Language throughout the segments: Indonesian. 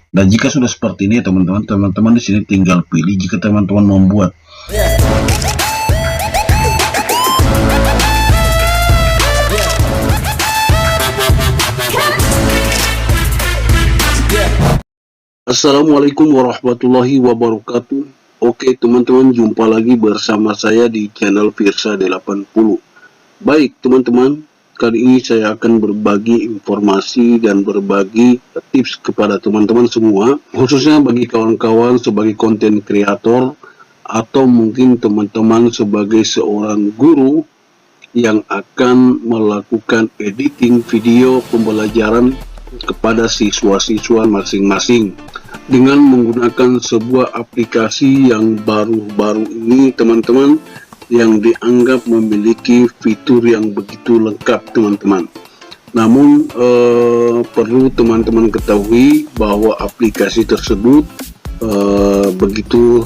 Dan jika sudah seperti ini teman-teman di sini tinggal pilih jika teman-teman membuat Assalamualaikum warahmatullahi wabarakatuh. Oke teman-teman, jumpa lagi bersama saya di channel Firsa 80. Baik teman-teman, kali ini saya akan berbagi informasi dan berbagi tips kepada teman-teman semua, khususnya bagi kawan-kawan sebagai konten kreator atau mungkin teman-teman sebagai seorang guru yang akan melakukan editing video pembelajaran kepada siswa-siswa masing-masing dengan menggunakan sebuah aplikasi yang baru-baru ini teman-teman, yang dianggap memiliki fitur yang begitu lengkap teman-teman. Namun perlu teman-teman ketahui bahwa aplikasi tersebut begitu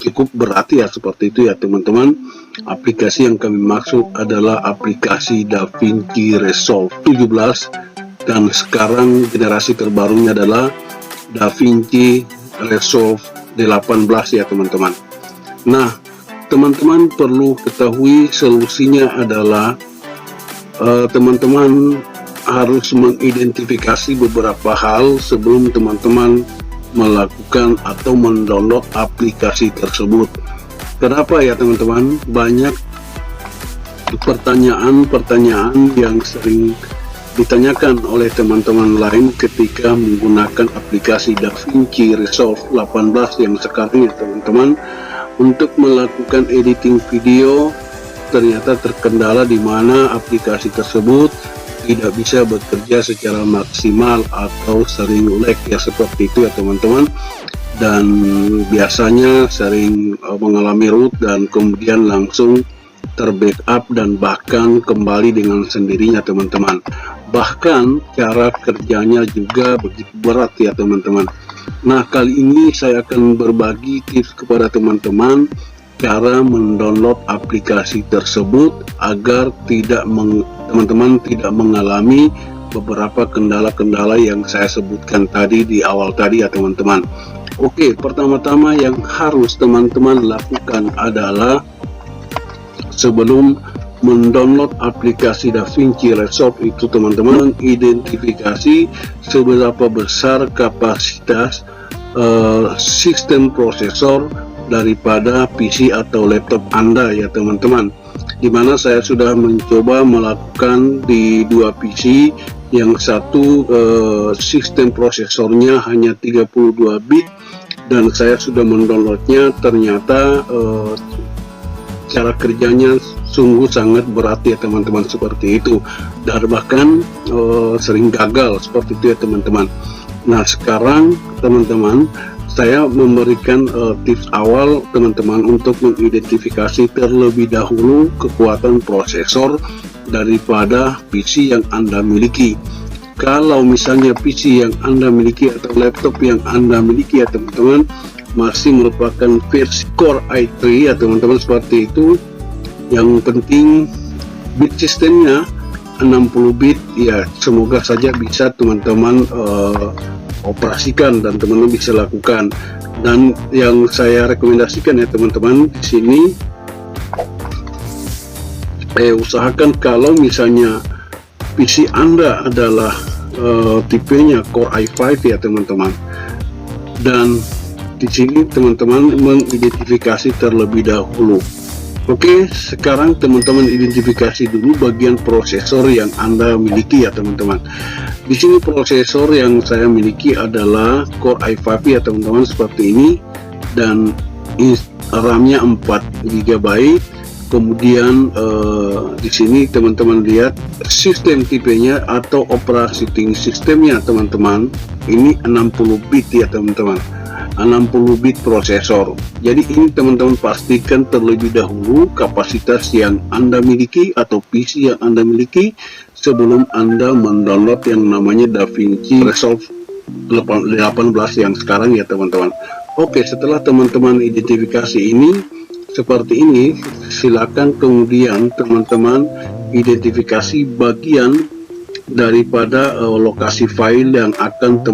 cukup berarti ya, seperti itu ya teman-teman. Aplikasi yang kami maksud adalah aplikasi DaVinci Resolve 17, dan sekarang generasi terbarunya adalah DaVinci Resolve 18 ya teman-teman. Nah teman-teman perlu ketahui solusinya adalah teman-teman harus mengidentifikasi beberapa hal sebelum teman-teman melakukan atau mendownload aplikasi tersebut. Kenapa ya teman-teman? Banyak pertanyaan-pertanyaan yang sering ditanyakan oleh teman-teman lain ketika menggunakan aplikasi DaVinci Resolve 18 yang sekarang ya teman-teman. Untuk melakukan editing video ternyata terkendala di mana aplikasi tersebut tidak bisa bekerja secara maksimal atau sering lag ya, seperti itu ya teman-teman. Dan biasanya sering mengalami root dan kemudian langsung terbackup dan bahkan kembali dengan sendirinya teman-teman. Bahkan cara kerjanya juga begitu berat ya teman-teman. Nah kali ini saya akan berbagi tips kepada teman-teman cara mendownload aplikasi tersebut agar teman-teman tidak mengalami beberapa kendala-kendala yang saya sebutkan tadi di awal tadi ya teman-teman. Oke, pertama-tama yang harus teman-teman lakukan adalah sebelum mendownload aplikasi DaVinci Resolve itu teman-teman, identifikasi seberapa besar kapasitas sistem prosesor daripada PC atau laptop Anda ya teman-teman. Dimana saya sudah mencoba melakukan di dua PC, yang satu sistem prosesornya hanya 32 bit dan saya sudah mendownloadnya, ternyata cara kerjanya sungguh sangat berat ya teman-teman, seperti itu, dan bahkan sering gagal seperti itu ya teman-teman. Nah sekarang teman-teman saya memberikan tips awal teman-teman untuk mengidentifikasi terlebih dahulu kekuatan prosesor daripada PC yang Anda miliki. Kalau misalnya PC yang Anda miliki atau laptop yang Anda miliki ya teman-teman masih merupakan versi Core i3 ya teman-teman, seperti itu, yang penting bit sistemnya 60 bit ya, semoga saja bisa teman-teman operasikan dan teman-teman bisa lakukan. Dan yang saya rekomendasikan ya teman-teman di sini, usahakan kalau misalnya PC Anda adalah tipenya Core i5 ya teman-teman, dan di sini teman-teman mengidentifikasi terlebih dahulu. Oke, sekarang teman-teman identifikasi dulu bagian prosesor yang Anda miliki ya teman-teman. Di sini prosesor yang saya miliki adalah Core i5 ya teman-teman, seperti ini, dan RAM-nya 4 GB. Kemudian di sini teman-teman lihat sistem tipenya atau operating sistemnya teman-teman, ini 60 bit ya teman-teman, 60 bit prosesor. Jadi ini teman-teman pastikan terlebih dahulu kapasitas yang Anda miliki atau PC yang Anda miliki sebelum Anda mendownload yang namanya DaVinci Resolve 18 yang sekarang ya teman-teman. Oke, setelah teman-teman identifikasi ini seperti ini, silakan kemudian teman-teman identifikasi bagian daripada lokasi file yang akan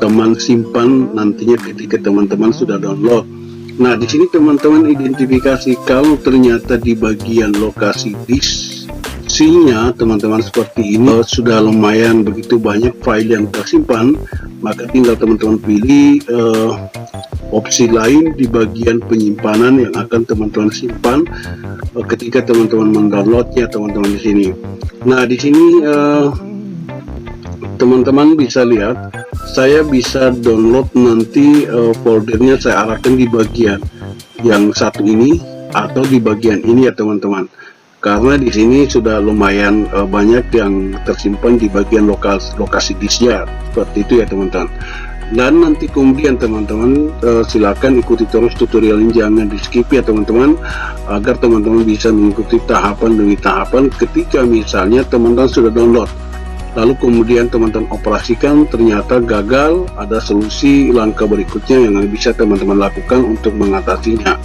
teman simpan nantinya ketika teman-teman sudah download. Nah, di sini teman-teman identifikasi kalau ternyata di bagian lokasi disknya teman-teman seperti ini sudah lumayan begitu banyak file yang tersimpan, maka tinggal teman-teman pilih opsi lain di bagian penyimpanan yang akan teman-teman simpan ketika teman-teman mendownloadnya teman-teman di sini. Nah, di sini teman-teman bisa lihat saya bisa download nanti foldernya saya arahkan di bagian yang satu ini atau di bagian ini ya teman-teman, karena di sini sudah lumayan banyak yang tersimpan di bagian lokasi disknya seperti itu ya teman-teman. Dan nanti kemudian teman-teman silakan ikuti terus tutorial ini, jangan di skip ya teman-teman, agar teman-teman bisa mengikuti tahapan demi tahapan. Ketika misalnya teman-teman sudah download lalu kemudian teman-teman operasikan ternyata gagal, ada solusi langkah berikutnya yang bisa teman-teman lakukan untuk mengatasinya.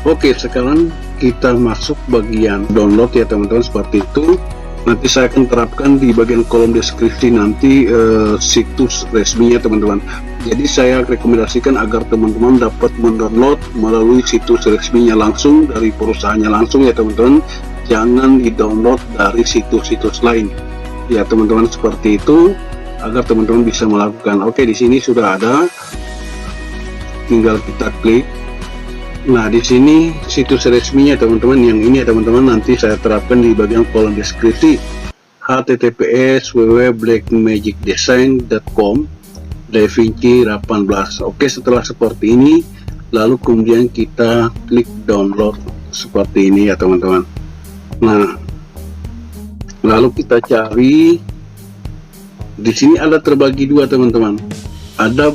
Oke, sekarang kita masuk bagian download ya teman-teman, seperti itu. Nanti saya akan terapkan di bagian kolom deskripsi nanti situs resminya teman-teman. Jadi saya rekomendasikan agar teman-teman dapat mendownload melalui situs resminya langsung dari perusahaannya langsung ya teman-teman, jangan di-download dari situs-situs lain ya teman-teman, seperti itu agar teman-teman bisa melakukan. Oke, di sini sudah ada, tinggal kita klik. Nah, di sini situs resminya teman-teman, yang ini ya teman-teman, nanti saya terapkan di bagian kolom deskripsi, https://blackmagicdesign.com DaVinci 18. Oke, setelah seperti ini lalu kemudian kita klik download seperti ini ya teman-teman. Nah, lalu kita cari, di sini ada terbagi dua teman-teman, ada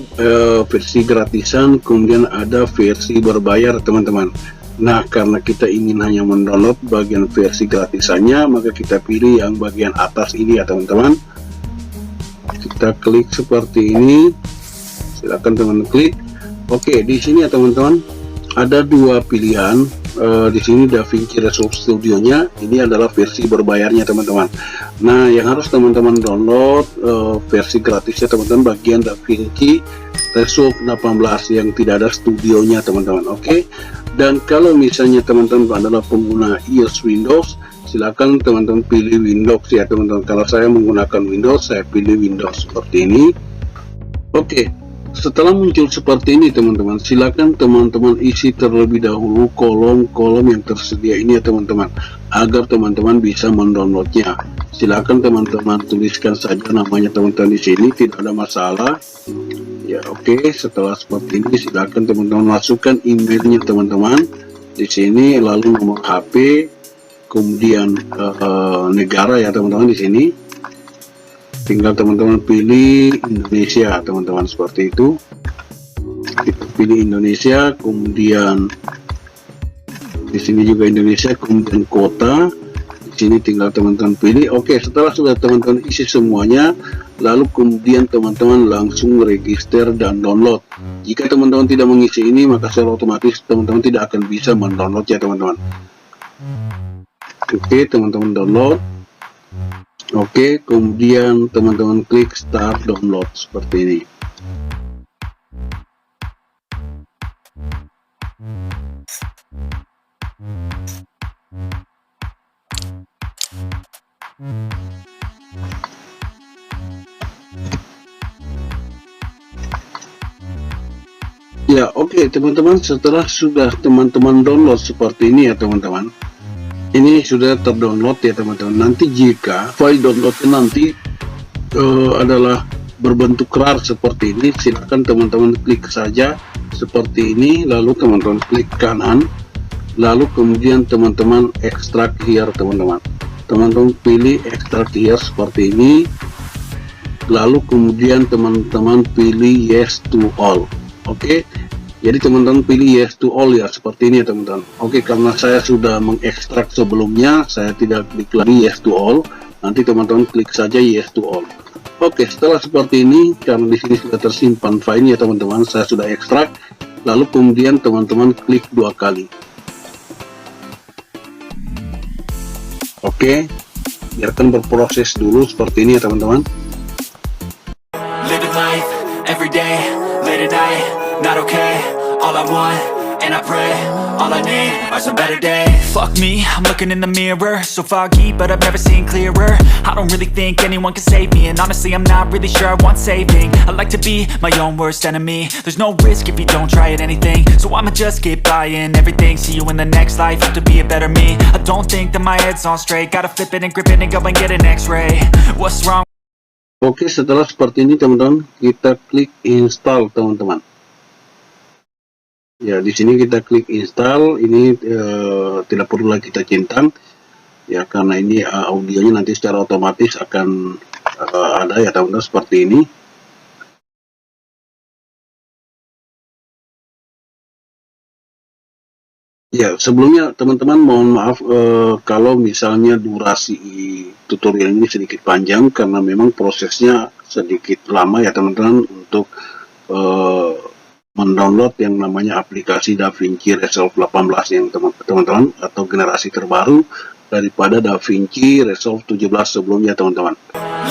versi gratisan, kemudian ada versi berbayar teman-teman. Nah, karena kita ingin hanya mendownload bagian versi gratisannya, maka kita pilih yang bagian atas ini ya teman-teman. Kita klik seperti ini, silakan teman-teman klik. Oke, di sini ya teman-teman ada dua pilihan. Di sini DaVinci Resolve Studio-nya ini adalah versi berbayarnya teman-teman. Nah, yang harus teman-teman download versi gratisnya teman-teman, bagian DaVinci Resolve 18 yang tidak ada studionya teman-teman. Oke, dan kalau misalnya teman-teman adalah pengguna iOS Windows, silakan teman-teman pilih Windows ya teman-teman. Kalau saya menggunakan Windows, saya pilih Windows seperti ini. Oke, setelah muncul seperti ini teman-teman, silakan teman-teman isi terlebih dahulu kolom-kolom yang tersedia ini ya teman-teman, agar teman-teman bisa mendownloadnya. Silakan teman-teman tuliskan saja namanya teman-teman di sini, tidak ada masalah ya. Oke, setelah seperti ini silakan teman-teman masukkan emailnya teman-teman di sini, lalu nomor HP, kemudian negara ya teman-teman di sini. Tinggal teman-teman pilih Indonesia teman-teman, seperti itu. Kita pilih Indonesia, kemudian di sini juga Indonesia, kemudian kota. Di sini tinggal teman-teman pilih. Oke, setelah sudah teman-teman isi semuanya, lalu kemudian teman-teman langsung register dan download. Jika teman-teman tidak mengisi ini, maka secara otomatis teman-teman tidak akan bisa mendownload ya teman-teman. Oke, teman-teman download. Oke, kemudian teman-teman klik start download seperti ini. Ya, oke teman-teman, setelah sudah teman-teman download seperti ini ya teman-teman, ini sudah terdownload ya teman-teman. Nanti jika file downloadnya nanti adalah berbentuk RAR seperti ini, silakan teman-teman klik saja seperti ini, lalu teman-teman klik kanan, lalu kemudian teman-teman ekstrak here teman-teman. Teman-teman pilih ekstrak here seperti ini, lalu kemudian teman-teman pilih yes to all. Oke, jadi teman-teman pilih yes to all ya, seperti ini ya teman-teman. Oke, karena saya sudah mengekstrak sebelumnya, saya tidak klik lagi yes to all. Nanti teman-teman klik saja yes to all. Oke, setelah seperti ini, karena di sini sudah tersimpan filenya teman-teman, saya sudah ekstrak. Lalu kemudian teman-teman klik 2 kali. Oke, biarkan berproses dulu seperti ini ya teman-teman. Living life every day. late at night, not okay. All I want, and I pray, all I need are some better days. Fuck me, I'm looking in the mirror, so foggy, but I've never seen clearer. I don't really think anyone can save me, and honestly I'm not really sure I want saving. I like to be my own worst enemy. There's no risk if you don't try at anything, so I'ma just keep buying everything. See you in the next life, have to be a better me. I don't think that my head's on straight, gotta flip it and grip it and go and get an x-ray. What's wrong? Oke, setelah seperti ini teman-teman, kita klik install teman-teman. Ya, di sini kita klik install. Ini tidak perlu lagi kita centang ya, karena ini audionya nanti secara otomatis akan ada ya teman-teman, seperti ini. Ya, sebelumnya teman-teman mohon maaf kalau misalnya durasi tutorial ini sedikit panjang, karena memang prosesnya sedikit lama ya teman-teman untuk mendownload yang namanya aplikasi DaVinci Resolve 18 yang teman-teman, atau generasi terbaru daripada DaVinci Resolve 17 sebelumnya teman-teman.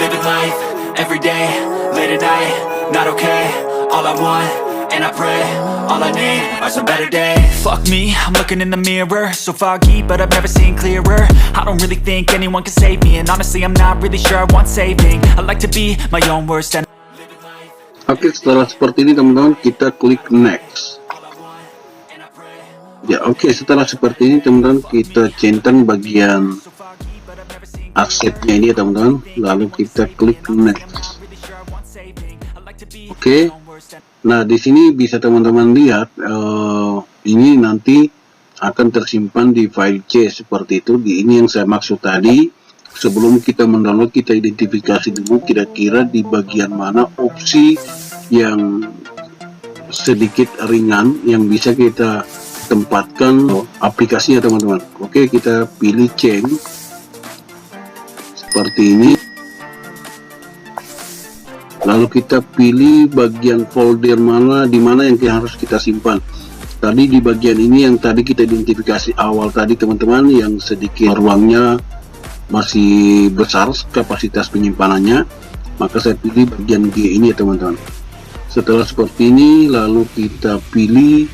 Living life, every day, late at night, not okay. All I want, and I pray, all I need are some better days. Fuck me, I'm looking in the mirror, so foggy, but I've never seen clearer. I don't really think anyone can save me, and honestly I'm not really sure I want saving. I like to be my own worst enemy. Oke, setelah seperti ini teman-teman, kita klik next. Ya, oke, setelah seperti ini teman-teman, kita centang bagian asetnya ini ya teman-teman, lalu kita klik next. Oke, nah di sini bisa teman-teman lihat ini nanti akan tersimpan di file C seperti itu. Ini yang saya maksud tadi. Sebelum kita mendownload, kita identifikasi dulu kira-kira di bagian mana opsi yang sedikit ringan yang bisa kita tempatkan aplikasinya teman-teman. Oke, kita pilih change seperti ini, lalu kita pilih bagian folder mana, di mana yang harus kita simpan. Tadi di bagian ini yang tadi kita identifikasi awal tadi teman-teman, yang sedikit ruangnya masih besar kapasitas penyimpanannya, maka saya pilih bagian G ini ya teman-teman. Setelah seperti ini, lalu kita pilih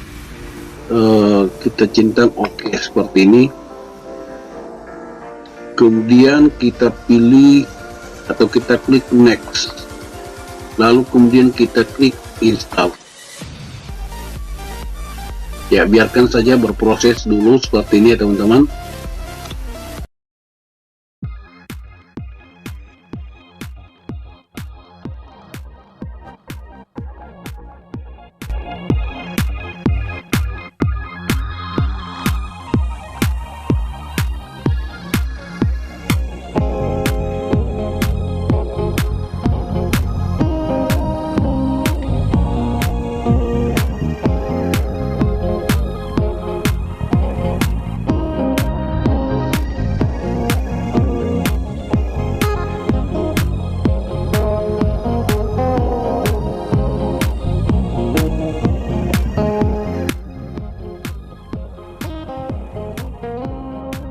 kita centang OK seperti ini, kemudian kita pilih atau kita klik next, lalu kemudian kita klik install. Ya, biarkan saja berproses dulu seperti ini ya teman-teman.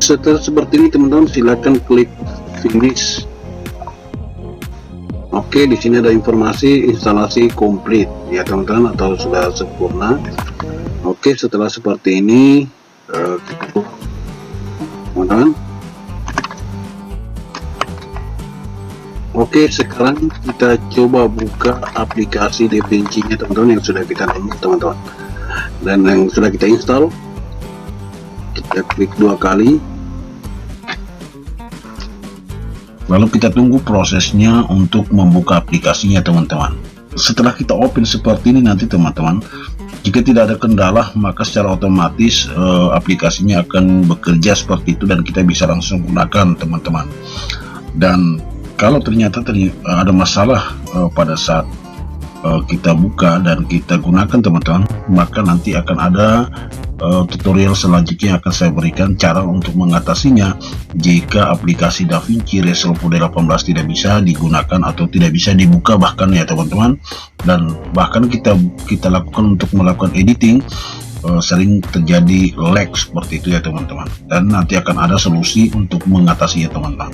Setelah seperti ini teman-teman, silakan klik finish. Oke, di sini ada informasi instalasi komplit ya teman-teman, atau sudah sempurna. Oke, setelah seperti ini teman-teman. Oke, sekarang kita coba buka aplikasi DaVinci nya teman-teman yang sudah kita download teman-teman, dan yang sudah kita install. Kita klik 2 kali, lalu kita tunggu prosesnya untuk membuka aplikasinya teman-teman. Setelah kita open seperti ini nanti teman-teman, jika tidak ada kendala maka secara otomatis aplikasinya akan bekerja seperti itu, dan kita bisa langsung gunakan teman-teman. Dan kalau ternyata ada masalah pada saat kita buka dan kita gunakan teman-teman, maka nanti akan ada tutorial selanjutnya akan saya berikan cara untuk mengatasinya jika aplikasi DaVinci Resolve 18 tidak bisa digunakan atau tidak bisa dibuka bahkan ya teman-teman. Dan bahkan kita lakukan untuk melakukan editing sering terjadi lag seperti itu ya teman-teman, dan nanti akan ada solusi untuk mengatasinya teman-teman.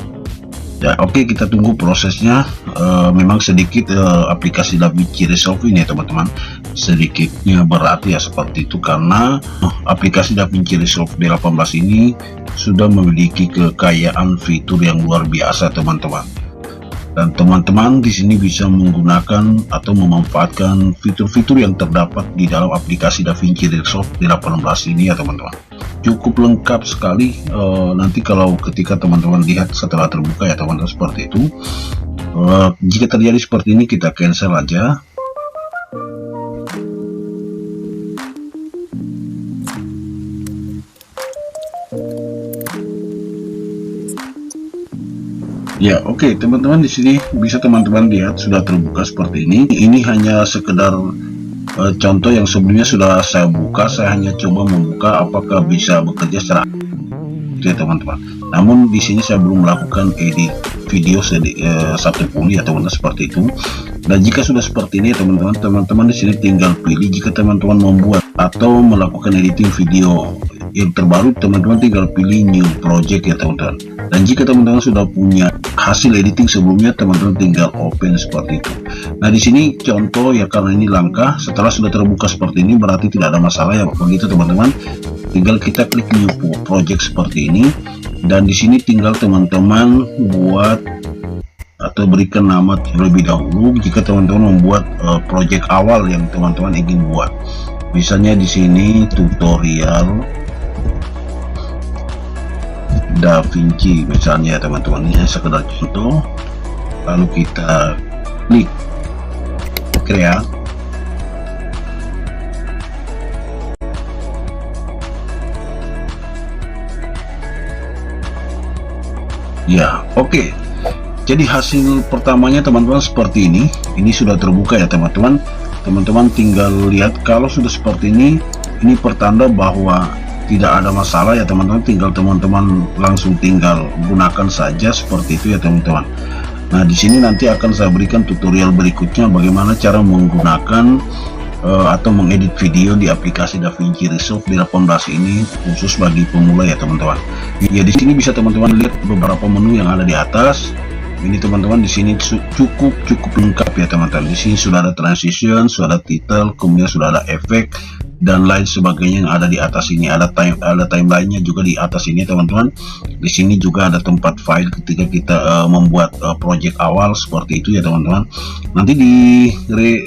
Ya, oke, kita tunggu prosesnya. Memang sedikit aplikasi DaVinci Resolve ini ya teman-teman, sedikitnya berat ya seperti itu, karena aplikasi DaVinci Resolve D18 ini sudah memiliki kekayaan fitur yang luar biasa teman-teman. Dan teman-teman di sini bisa menggunakan atau memanfaatkan fitur-fitur yang terdapat di dalam aplikasi DaVinci Resolve D18 ini ya teman-teman. Cukup lengkap sekali. Nanti kalau ketika teman-teman lihat setelah terbuka ya teman-teman seperti itu. Jika terjadi seperti ini, kita cancel aja. Ya, oke, teman-teman, di sini bisa teman-teman lihat sudah terbuka seperti ini. Ini hanya sekedar contoh yang sebelumnya sudah saya buka. Saya hanya coba membuka apakah bisa bekerja secara ya teman-teman. Namun di sini saya belum melakukan edit video satupun ya teman-teman seperti itu. Dan jika sudah seperti ini teman-teman di sini tinggal pilih. Jika teman-teman membuat atau melakukan editing video yang terbaru, teman-teman tinggal pilih new project ya teman-teman. Dan jika teman-teman sudah punya hasil editing sebelumnya, teman-teman tinggal open seperti itu. Nah, di sini contoh ya, karena ini langkah. Setelah sudah terbuka seperti ini berarti tidak ada masalah ya begitu teman-teman. Tinggal kita klik new project seperti ini, dan di sini tinggal teman-teman buat atau berikan nama terlebih dahulu jika teman-teman membuat project awal yang teman-teman ingin buat. Misalnya di sini tutorial DaVinci misalnya teman-teman, ini sekedar contoh. Lalu kita klik create. Ya, oke. Jadi hasil pertamanya teman-teman seperti ini. Ini sudah terbuka ya teman-teman. Teman-teman tinggal lihat, kalau sudah seperti ini pertanda bahwa tidak ada masalah ya teman-teman. Tinggal teman-teman langsung tinggal gunakan saja seperti itu ya teman-teman. Nah, di sini nanti akan saya berikan tutorial berikutnya bagaimana cara menggunakan atau mengedit video di aplikasi DaVinci Resolve D18 ini, khusus bagi pemula ya teman-teman. Ya, di sini bisa teman-teman lihat beberapa menu yang ada di atas. Ini teman-teman di sini cukup lengkap ya teman-teman. Di sini sudah ada transition, sudah ada title, kemudian sudah ada efek dan lain sebagainya yang ada di atas ini. Ada timelinenya juga di atas ini teman-teman. Di sini juga ada tempat file ketika kita membuat project awal seperti itu ya teman-teman. Nanti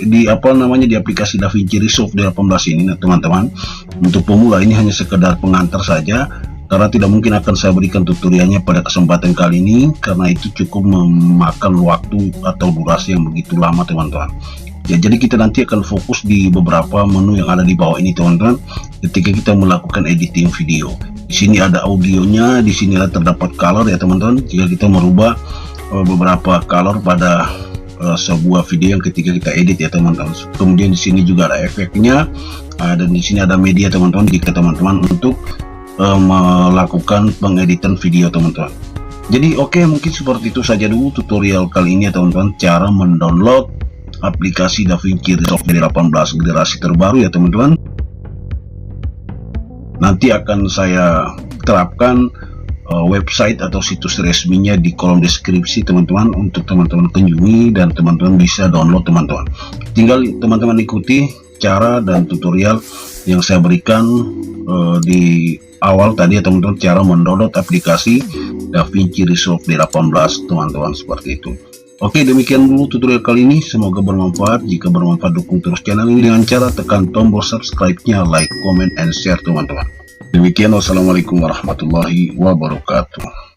di aplikasi DaVinci Resolve D18 ini teman-teman, untuk pemula ini hanya sekedar pengantar saja, karena tidak mungkin akan saya berikan tutorialnya pada kesempatan kali ini, karena itu cukup memakan waktu atau durasi yang begitu lama teman-teman. Ya, jadi kita nanti akan fokus di beberapa menu yang ada di bawah ini teman-teman ketika kita melakukan editing video. Di sini ada audionya, di sini terdapat color ya teman-teman. Jika kita merubah beberapa color pada sebuah video yang ketika kita edit ya teman-teman. Kemudian di sini juga ada efeknya, dan di sini ada media teman-teman jika teman-teman untuk melakukan pengeditan video teman-teman. Jadi oke, mungkin seperti itu saja dulu tutorial kali ini ya teman-teman, cara mendownload aplikasi DaVinci Resolve D18 generasi terbaru ya teman-teman. Nanti akan saya terapkan website atau situs resminya di kolom deskripsi teman-teman, untuk teman-teman kunjungi dan teman-teman bisa download teman-teman. Tinggal teman-teman ikuti cara dan tutorial yang saya berikan di awal tadi ya teman-teman, cara mendownload aplikasi DaVinci Resolve D18 teman-teman, seperti itu. Oke, demikian dulu tutorial kali ini, semoga bermanfaat. Jika bermanfaat, dukung terus channel ini dengan cara tekan tombol subscribe-nya, like, comment, and share teman-teman. Demikian, wassalamualaikum warahmatullahi wabarakatuh.